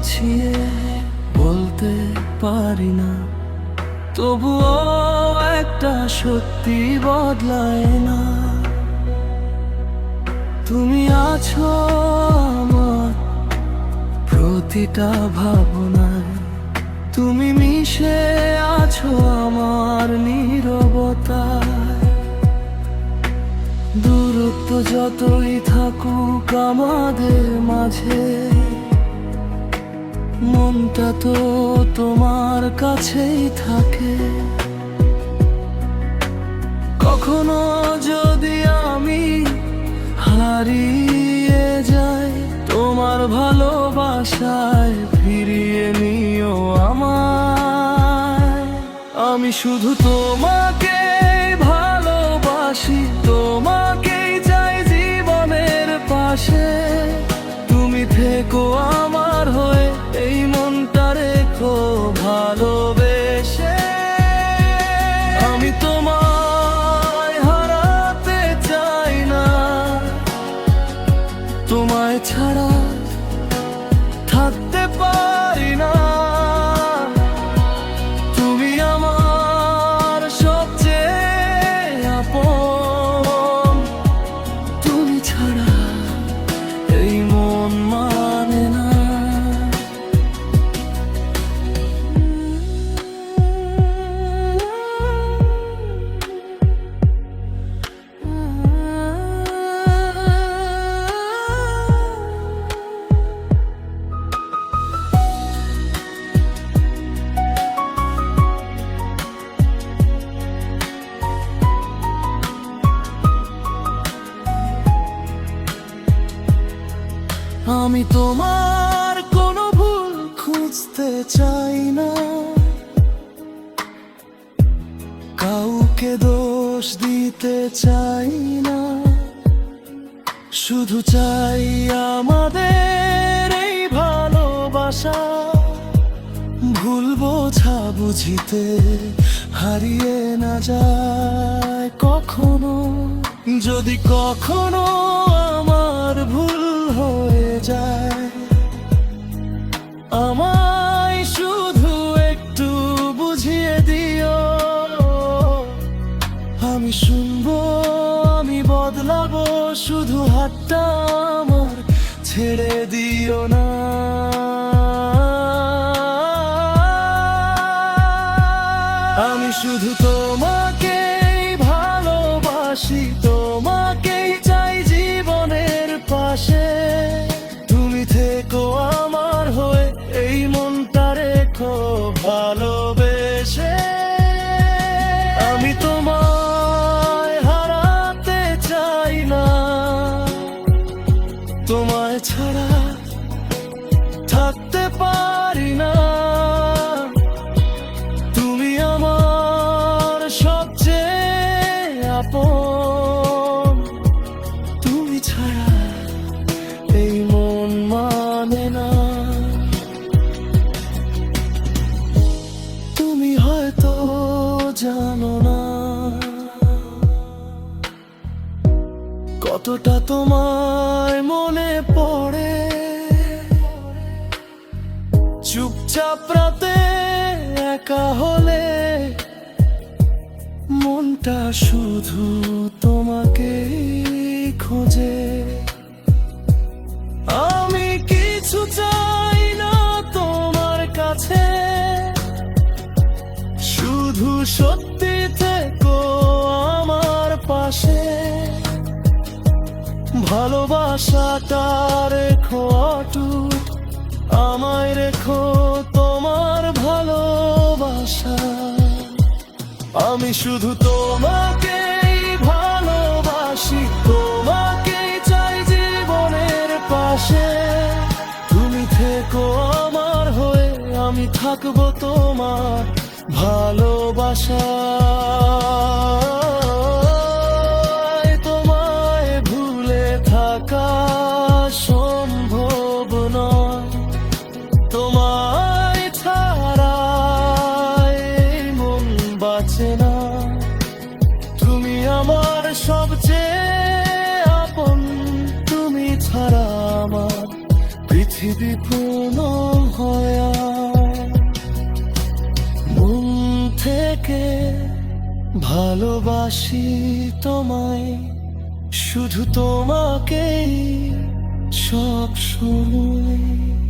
গুছিয়ে বলতে পারি না, তবুও একটা সত্যি বদলায় না। তুমি আছো আমার প্রতিটা ভাবনায়, তুমি মিশে আছো আমার নীরবতায়। দূরত্ব যতই থাকুক আমাদের মাঝে, মনটা তো তোমার কাছেই থাকে। কখনো যদি আমি হারিয়ে যাই, তোমার ভালোবাসায় ফিরিয়ে নিও আমায়। আমি শুধু তোমাকে ভালোবাসি, তোমাকেই চাই জীবনের পাশে। তুমি থেকো আমার হয়ে, এই মনটা রেখো ভালোবেসে। আমি তোমায় হারাতে চাই না, তোমায় ছাড়া থাকতে পারি না। তুমি আমার সবচেয়ে আপন, তুমি ছাড়া এই মন মানে না। আমি তোমার কোনো ভুল খুঁজতে চাই না, কাউকে দোষ দিতে চাই না। শুধু চাই আমাদের এই ভালোবাসা ভুল বোঝা বুঝিতে হারিয়ে না যায় কখনো। যদি কখনো আমার ভুল হয়ে যায়, আমায় শুধু একটু বুঝিয়ে দিও। আমি শুনবো, আমি বদলাবো, শুধু হাতটা আমার ছেড়ে দিও না। আমি শুধু তোমাকেই ভালোবাসি, তোমাকেই চাই জীবনের পাশে। তুমি থেকো আমার হয়ে, এই মনটা রেখো ভালোবেসে। আমি তোমায় হারাতে চাই না, তোমায় ছাড়া থাকতে পারি না। তুমি আমার সবচেয়ে আপন, তুমি ছাড়া এই মন মানে না। তুমি হয়তো জানো না কতটা তোমায় মনে পড়ে। চুপচাপ রাতে একা হলে মনটা শুধু তোমাকে খোঁজে। আমি কিছু চাই না তোমার কাছে, শুধু সত্যি থেকো আমার পাশে। ভালোবাসাটা রেখো অটুট, আমায় রেখো তোমার ভালোবাসা। আমি শুধু তোমাকেই ভালোবাসি, তোমাকেই চাই জীবনের পাশে। তুমি থেকো আমার হয়ে, আমি থাকবো তোমার ভালোবাসা। তোমায় ভুলে থাকা সম্ভব নয়, তোমায় ছাড়া এই মন বাঁচে না। তুমি আমার সবচেয়ে আপন, তুমি ছাড়া আমার পৃথিবী পূর্ণ হয়। ভালোবাসি তোমায়, শুধু তোমাকেই সব সময়।